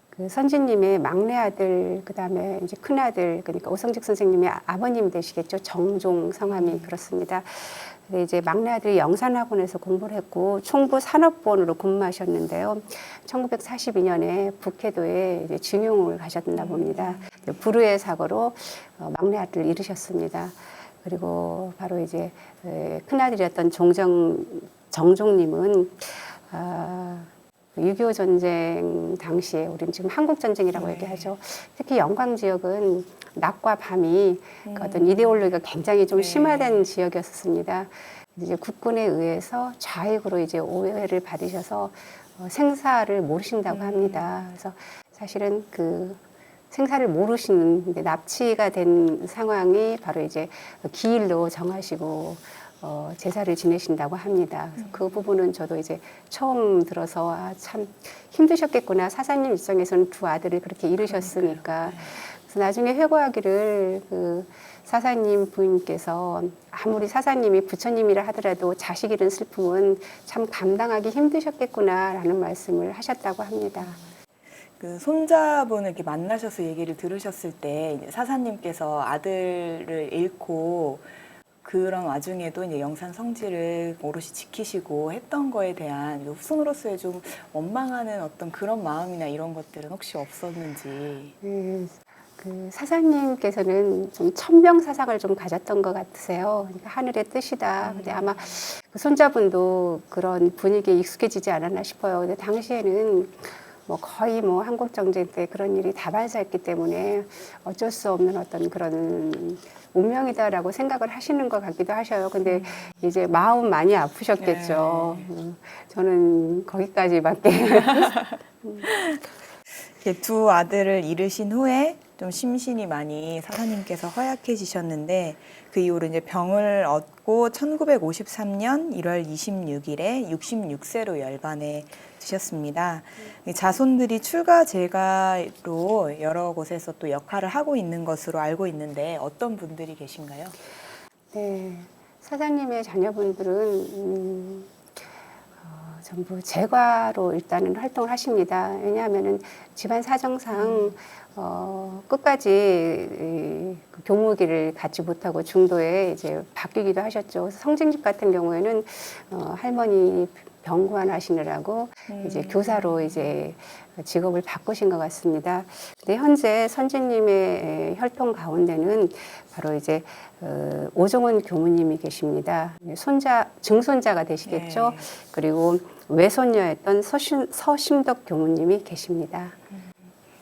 그 선지님의 막내 아들, 그 다음에 이제 큰 아들, 그러니까 오성직 선생님의 아버님 되시겠죠. 정종 성함이 그렇습니다. 근데 이제 막내 아들이 영산학원에서 공부를 했고 총부 산업부원으로 근무하셨는데요. 1942년에 북해도에 이제 징용을 가셨나 봅니다. 불의의 사고로 막내 아들을 잃으셨습니다. 그리고 바로 이제 큰아들이었던 정종님은 6.25 전쟁 당시에 우리는 지금 한국 전쟁이라고 얘기하죠. 특히 영광 지역은 낮과 밤이 어떤 이데올로기가 굉장히 좀 심화된 지역이었습니다. 이제 국군에 의해서 좌익으로 이제 오해를 받으셔서 생사를 모르신다고 합니다. 그래서 사실은 그 생사를 모르시는 납치가 된 상황이 바로 이제 기일로 정하시고 제사를 지내신다고 합니다. 그래서 그 부분은 저도 이제 처음 들어서 참 힘드셨겠구나. 사사님 입장에서는 두 아들을 그렇게 잃으셨으니까. 그래서 그래서 나중에 회고하기를 그 사사님 부인께서 아무리 사사님이 부처님이라 하더라도 자식 잃은 슬픔은 참 감당하기 힘드셨겠구나라는 말씀을 하셨다고 합니다. 그 손자분을 이렇게 만나셔서 얘기를 들으셨을 때 이제 사사님께서 아들을 잃고 그런 와중에도 이제 영산 성지를 오롯이 지키시고 했던 거에 대한 후손으로서의 좀 원망하는 어떤 그런 마음이나 이런 것들은 혹시 없었는지. 그 사사님께서는 좀 천명 사상을 좀 가졌던 것 같으세요. 그러니까 하늘의 뜻이다. 근데 아마 그 손자분도 그런 분위기에 익숙해지지 않았나 싶어요. 근데 당시에는 뭐 거의 뭐 한국 정쟁 때 그런 일이 다발사했기 때문에 어쩔 수 없는 어떤 그런 운명이다라고 생각을 하시는 것 같기도 하셔요. 근데 이제 마음 많이 아프셨겠죠. 저는 거기까지밖에. 이렇게 두 아들을 잃으신 후에 좀 심신이 많이 사사님께서 허약해지셨는데 그 이후로 이제 병을 얻고 1953년 1월 26일에 66세로 열반에 드셨습니다. 자손들이 출가 제가로 여러 곳에서 또 역할을 하고 있는 것으로 알고 있는데 어떤 분들이 계신가요? 네, 사장님의 자녀분들은 전부 제과로 일단은 활동을 하십니다. 왜냐하면은 집안 사정상 끝까지 그 교무기를 갖지 못하고 중도에 이제 바뀌기도 하셨죠. 그래서 성진집 같은 경우에는 할머니 병관 하시느라고 이제 교사로 이제 직업을 바꾸신 것 같습니다. 근데 현재 선진님의 혈통 가운데는 바로 이제 오종원 교무님이 계십니다. 증손자가 되시겠죠. 네. 그리고 외손녀였던 서심덕 교무님이 계십니다.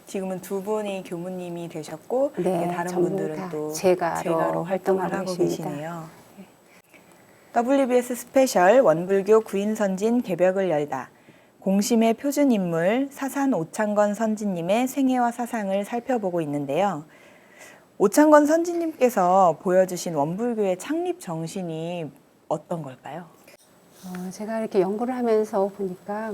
지금은 두 분이 교무님이 되셨고 네, 다른 전부 분들은 다 또 제가로 활동을 활동하고 하고 계십니다. 계시네요. WBS 스페셜 원불교 구인선진 개벽을 열다. 공심의 표준인물 사산 오창건 선지님의 생애와 사상을 살펴보고 있는데요. 오창건 선지님께서 보여주신 원불교의 창립 정신이 어떤 걸까요? 제가 이렇게 연구를 하면서 보니까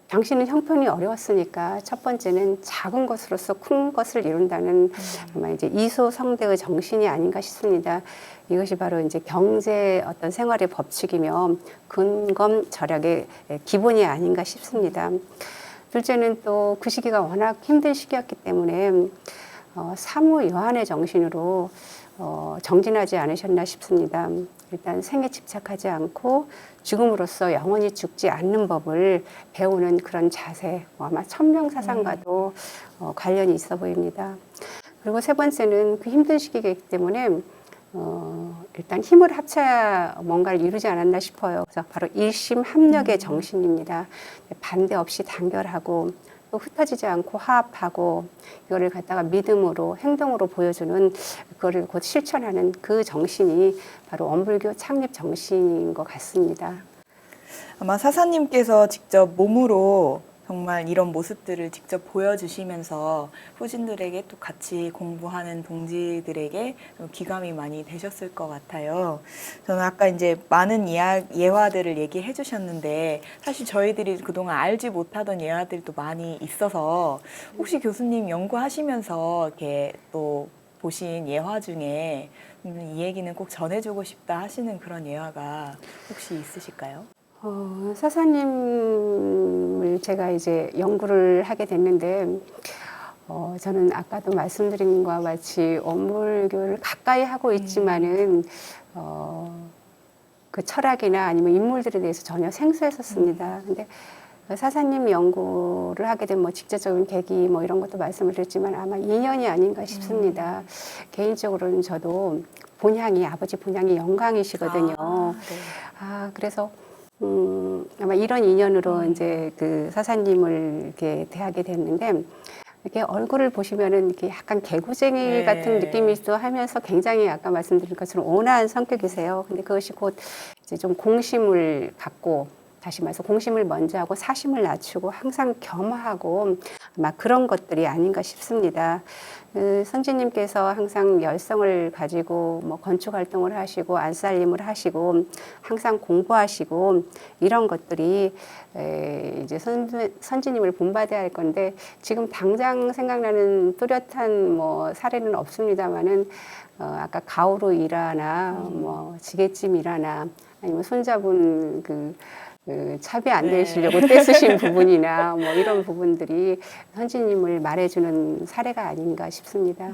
당신은 형편이 어려웠으니까 첫 번째는 작은 것으로서 큰 것을 이룬다는 아마 이제 이소성대의 정신이 아닌가 싶습니다. 이것이 바로 이제 경제 어떤 생활의 법칙이며 근검 절약의 기본이 아닌가 싶습니다. 둘째는 또 그 시기가 워낙 힘든 시기였기 때문에 사무여한의 정신으로 정진하지 않으셨나 싶습니다. 일단 생에 집착하지 않고 죽음으로써 영원히 죽지 않는 법을 배우는 그런 자세, 아마 천명사상과도 관련이 있어 보입니다. 그리고 세 번째는 그 힘든 시기이기 때문에 일단 힘을 합쳐야 뭔가를 이루지 않았나 싶어요. 그래서 바로 일심합력의 정신입니다. 반대 없이 단결하고 또 흩어지지 않고 화합하고 이거를 갖다가 믿음으로 행동으로 보여주는 그거를 곧 실천하는 그 정신이 바로 원불교 창립 정신인 것 같습니다. 아마 사사님께서 직접 몸으로 정말 이런 모습들을 직접 보여주시면서 후진들에게 또 같이 공부하는 동지들에게 기감이 많이 되셨을 것 같아요. 저는 아까 이제 많은 예화들을 얘기해 주셨는데 사실 저희들이 그동안 알지 못하던 예화들도 많이 있어서 혹시 교수님 연구하시면서 이렇게 또 보신 예화 중에 이 얘기는 꼭 전해주고 싶다 하시는 그런 예화가 혹시 있으실까요? 사사님을 제가 이제 연구를 하게 됐는데, 저는 아까도 말씀드린 것과 같이 원불교를 가까이 하고 있지만은, 그 철학이나 아니면 인물들에 대해서 전혀 생소했었습니다. 근데 사사님 연구를 하게 된 뭐 직접적인 계기 뭐 이런 것도 말씀을 드렸지만 아마 인연이 아닌가 싶습니다. 개인적으로는 저도 아버지 본향이 영광이시거든요. 네. 그래서 아마 이런 인연으로 이제 그 사사님을 이렇게 대하게 됐는데 이렇게 얼굴을 보시면은 이렇게 약간 개구쟁이 네. 같은 느낌이기도 하면서 굉장히 아까 말씀드린 것처럼 온화한 성격이세요. 근데 그것이 곧 이제 좀 공심을 갖고 다시 말해서 공심을 먼저 하고 사심을 낮추고 항상 겸허하고 아마 그런 것들이 아닌가 싶습니다. 선지님께서 항상 열성을 가지고 뭐 건축 활동을 하시고 안살림을 하시고 항상 공부하시고 이런 것들이 이제 선지님을 본받아야 할 건데 지금 당장 생각나는 뚜렷한 뭐 사례는 없습니다만은 아까 가오로 일하나 뭐 지게찜 일하나 아니면 손잡은 그 차비 안 되시려고 떼쓰신 부분이나 뭐 이런 부분들이 선지님을 말해주는 사례가 아닌가 싶습니다.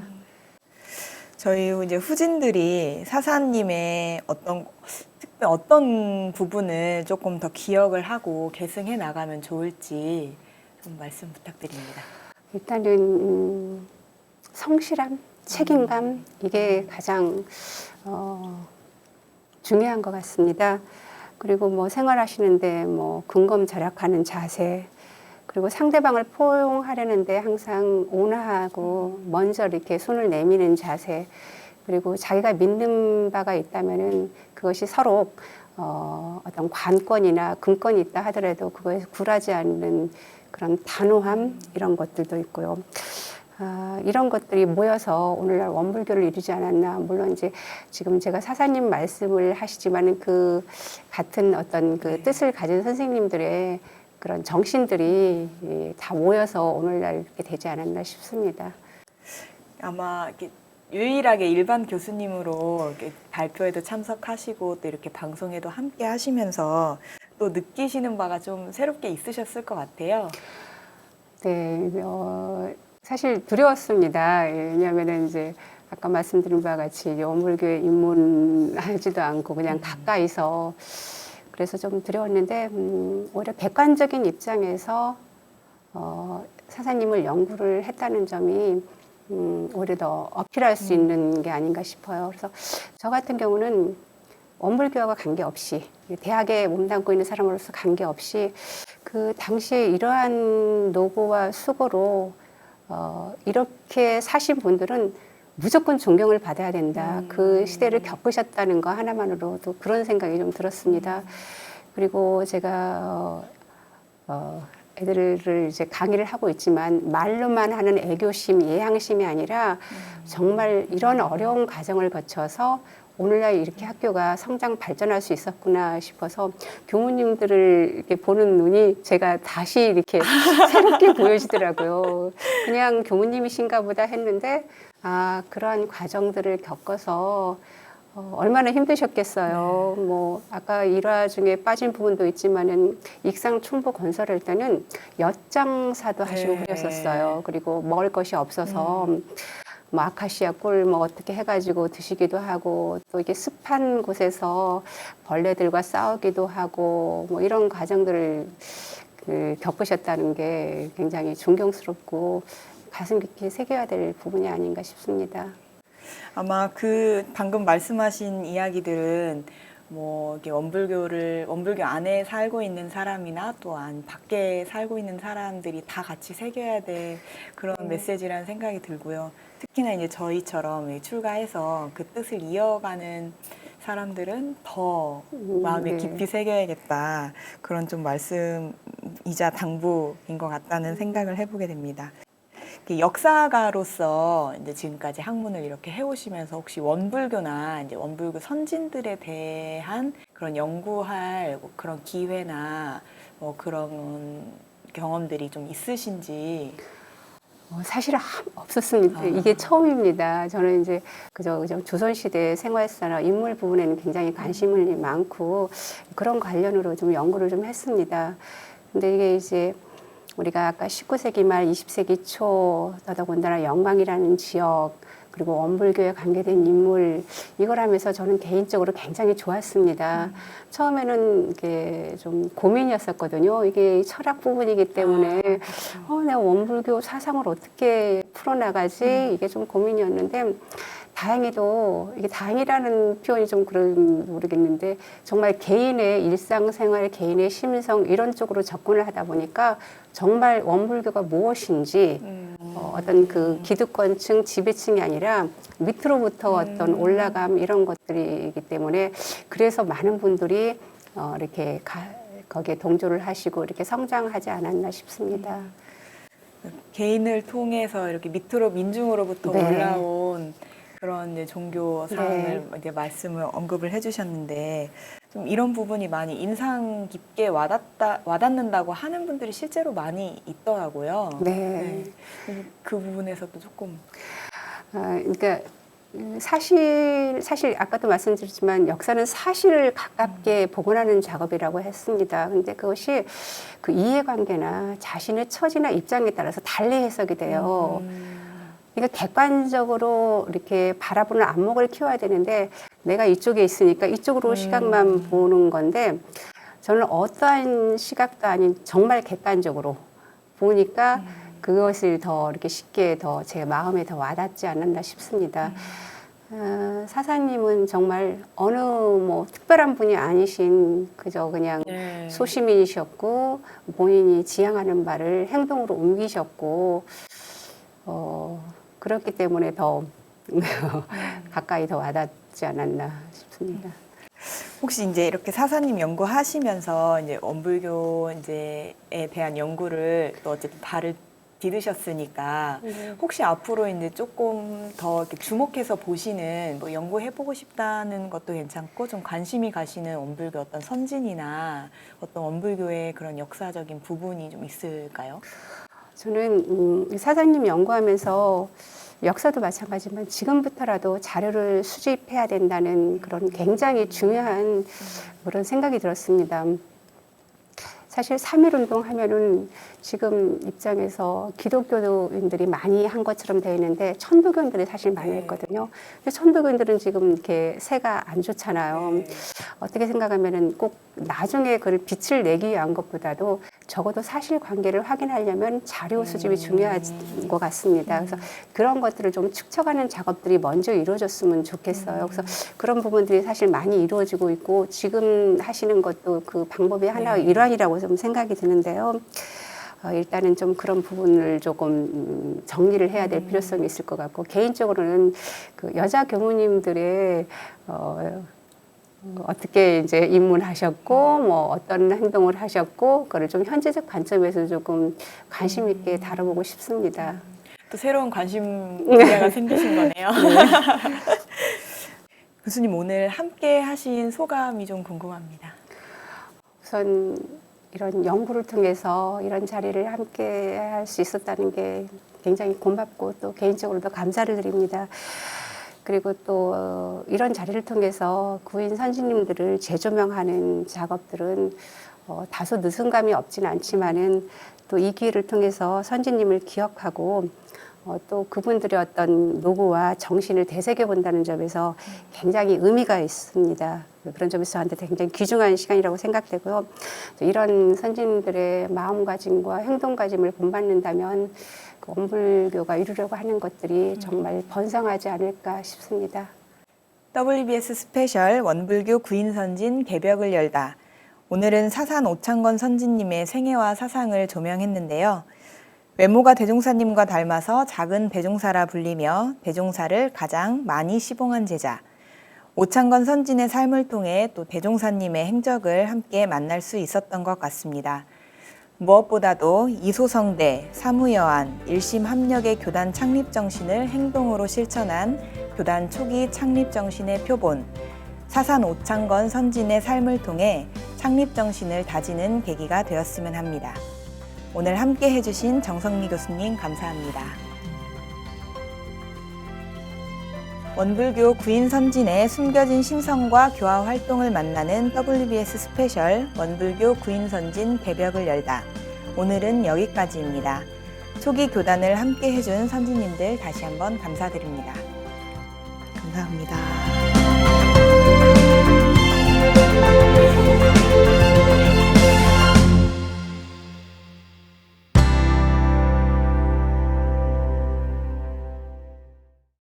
저희 이제 후진들이 사사님의 어떤 부분을 조금 더 기억을 하고 계승해 나가면 좋을지 좀 말씀 부탁드립니다. 일단은 성실함, 책임감 이게 가장 중요한 것 같습니다. 그리고 뭐 생활하시는데 뭐 근검절약하는 자세, 그리고 상대방을 포용하려는데 항상 온화하고 먼저 이렇게 손을 내미는 자세, 그리고 자기가 믿는 바가 있다면은 그것이 서로 어떤 관건이나 근건이 있다 하더라도 그거에 굴하지 않는 그런 단호함 이런 것들도 있고요. 이런 것들이 모여서 오늘날 원불교를 이루지 않았나. 물론 이제 지금 제가 사사님 말씀을 하시지만은 그 같은 어떤 그 뜻을 가진 선생님들의 그런 정신들이 다 모여서 오늘날 이렇게 되지 않았나 싶습니다. 아마 이렇게 유일하게 일반 교수님으로 이렇게 발표에도 참석하시고 또 이렇게 방송에도 함께 하시면서 또 느끼시는 바가 좀 새롭게 있으셨을 것 같아요. 네, 사실 두려웠습니다. 왜냐하면은 이제 아까 말씀드린 바와 같이 원불교에 입문하지도 않고 그냥 가까이서 그래서 좀 두려웠는데 오히려 객관적인 입장에서 사사님을 연구를 했다는 점이 오히려 더 어필할 수 있는 게 아닌가 싶어요. 그래서 저 같은 경우는 원불교와 관계없이 대학에 몸담고 있는 사람으로서 관계없이 그 당시에 이러한 노고와 수고로 이렇게 사신 분들은 무조건 존경을 받아야 된다. 그 시대를 겪으셨다는 거 하나만으로도 그런 생각이 좀 들었습니다. 그리고 제가 애들을 이제 강의를 하고 있지만 말로만 하는 애교심, 예향심이 아니라 정말 이런 어려운 과정을 거쳐서 오늘날 이렇게 학교가 성장 발전할 수 있었구나 싶어서 교무님들을 이렇게 보는 눈이 제가 다시 이렇게 새롭게 보여지더라고요. 그냥 교무님이신가 보다 했는데 그러한 과정들을 겪어서 얼마나 힘드셨겠어요. 뭐 아까 일화 중에 빠진 부분도 있지만은 익상 충북 건설할 때는 엿장사도 하시고 그랬었어요. 그리고 먹을 것이 없어서 뭐 아카시아 꿀 뭐 어떻게 해가지고 드시기도 하고 또 이게 습한 곳에서 벌레들과 싸우기도 하고 뭐 이런 과정들을 겪으셨다는 게 굉장히 존경스럽고 가슴 깊이 새겨야 될 부분이 아닌가 싶습니다. 아마 그 방금 말씀하신 이야기들은 뭐 이렇게 원불교 안에 살고 있는 사람이나 또 밖에 살고 있는 사람들이 다 같이 새겨야 될 그런 메시지라는 생각이 들고요. 특히나 이제 저희처럼 출가해서 그 뜻을 이어가는 사람들은 더 마음에 깊이 새겨야겠다. 그런 좀 말씀이자 당부인 것 같다는 생각을 해보게 됩니다. 역사가로서 이제 지금까지 학문을 이렇게 해오시면서 혹시 원불교나 이제 원불교 선진들에 대한 그런 연구할 그런 기회나 뭐 그런 경험들이 좀 있으신지? 사실은 없었습니다. 이게 처음입니다. 저는 이제 그저 조선시대 생활사나 인물 부분에는 굉장히 관심이 많고 그런 관련으로 좀 연구를 좀 했습니다. 근데 이게 이제 우리가 아까 19세기 말 20세기 초 더더군다나 영광이라는 지역 그리고 원불교에 관계된 인물 이걸 하면서 저는 개인적으로 굉장히 좋았습니다. 처음에는 이게 좀 고민이었었거든요. 이게 철학 부분이기 때문에 내가 원불교 사상을 어떻게 풀어나가지 이게 좀 고민이었는데 다행히도 이게 다행이라는 표현이 좀 그런 모르겠는데 정말 개인의 일상생활, 개인의 심성 이런 쪽으로 접근을 하다 보니까 정말 원불교가 무엇인지 어떤 그 기득권층, 지배층이 아니라 밑으로부터 어떤 올라감 이런 것들이기 때문에 그래서 많은 분들이 이렇게 거기에 동조를 하시고 이렇게 성장하지 않았나 싶습니다. 개인을 통해서 이렇게 밑으로 민중으로부터 네. 올라온 그런 이제 종교 사항을 네. 이제 말씀을 언급을 해주셨는데 좀 이런 부분이 많이 인상 깊게 와닿는다고 하는 분들이 실제로 많이 있더라고요. 네. 그 부분에서도 조금 그러니까 사실 아까도 말씀드렸지만 역사는 사실을 가깝게 복원하는 작업이라고 했습니다. 근데 그것이 그 이해관계나 자신의 처지나 입장에 따라서 달리 해석이 돼요. 그러니까 객관적으로 이렇게 바라보는 안목을 키워야 되는데 내가 이쪽에 있으니까 이쪽으로 시각만 보는 건데 저는 어떠한 시각도 아닌 정말 객관적으로 보니까 그것을 더 이렇게 쉽게 더 제 마음에 더 와닿지 않았나 싶습니다. 사사님은 정말 어느 뭐 특별한 분이 아니신 그저 그냥 네. 소시민이셨고 본인이 지향하는 바를 행동으로 옮기셨고 그렇기 때문에 더 가까이 더 와닿지 않았나 싶습니다. 혹시 이제 이렇게 사사님 연구하시면서 이제 원불교 이제에 대한 연구를 또 어쨌든 발을 디드셨으니까 혹시 앞으로 이제 조금 더 이렇게 주목해서 보시는 뭐 연구해보고 싶다는 것도 괜찮고 좀 관심이 가시는 원불교 어떤 선진이나 어떤 원불교의 그런 역사적인 부분이 좀 있을까요? 저는 사사님 연구하면서 역사도 마찬가지지만 지금부터라도 자료를 수집해야 된다는 그런 굉장히 중요한 그런 생각이 들었습니다. 사실 3.1운동 하면은 지금 입장에서 기독교인들이 많이 한 것처럼 되어 있는데 천도교인들이 사실 많이 했거든요. 근데 천도교인들은 지금 이렇게 세가 안 좋잖아요. 어떻게 생각하면은 꼭 나중에 그걸 빛을 내기 위한 것보다도 적어도 사실관계를 확인하려면 자료 수집이 중요한 것 같습니다. 그래서 그런 것들을 좀 축적하는 작업들이 먼저 이루어졌으면 좋겠어요. 그래서 그런 부분들이 사실 많이 이루어지고 있고 지금 하시는 것도 그 방법의 하나의 일환이라고 좀 생각이 드는데요. 일단은 좀 그런 부분을 조금 정리를 해야 될 필요성이 있을 것 같고 개인적으로는 그 여자 교무님들의 어떻게 이제 입문하셨고 뭐 어떤 행동을 하셨고 그걸 좀 현재적 관점에서 조금 관심 있게 다뤄보고 싶습니다. 또 새로운 관심 분야가 생기신 거네요. 교수님 오늘 함께 하신 소감이 좀 궁금합니다. 우선 이런 연구를 통해서 이런 자리를 함께 할 수 있었다는 게 굉장히 고맙고 또 개인적으로도 감사를 드립니다. 그리고 또 이런 자리를 통해서 구인 선진님들을 재조명하는 작업들은 다소 늦은 감이 없지는 않지만은 또 이 기회를 통해서 선진님을 기억하고 또 그분들의 어떤 노고와 정신을 되새겨 본다는 점에서 굉장히 의미가 있습니다. 그런 점에서 저한테 굉장히 귀중한 시간이라고 생각되고요. 이런 선진들의 마음가짐과 행동가짐을 본받는다면 그 원불교가 이루려고 하는 것들이 정말 번성하지 않을까 싶습니다. WBS 스페셜 원불교 구인선진 개벽을 열다. 오늘은 사산 오창건 선진님의 생애와 사상을 조명했는데요. 외모가 대종사님과 닮아서 작은 대종사라 불리며 대종사를 가장 많이 시봉한 제자. 오창건 선진의 삶을 통해 또 대종사님의 행적을 함께 만날 수 있었던 것 같습니다. 무엇보다도 이소성대, 사무여한, 일심합력의 교단 창립 정신을 행동으로 실천한 교단 초기 창립 정신의 표본, 사산 오창건 선진의 삶을 통해 창립 정신을 다지는 계기가 되었으면 합니다. 오늘 함께 해주신 정성미 교수님 감사합니다. 원불교 구인선진의 숨겨진 신성과 교화 활동을 만나는 WBS 스페셜 원불교 구인선진 개벽을 열다. 오늘은 여기까지입니다. 초기 교단을 함께 해준 선진님들 다시 한번 감사드립니다. 감사합니다.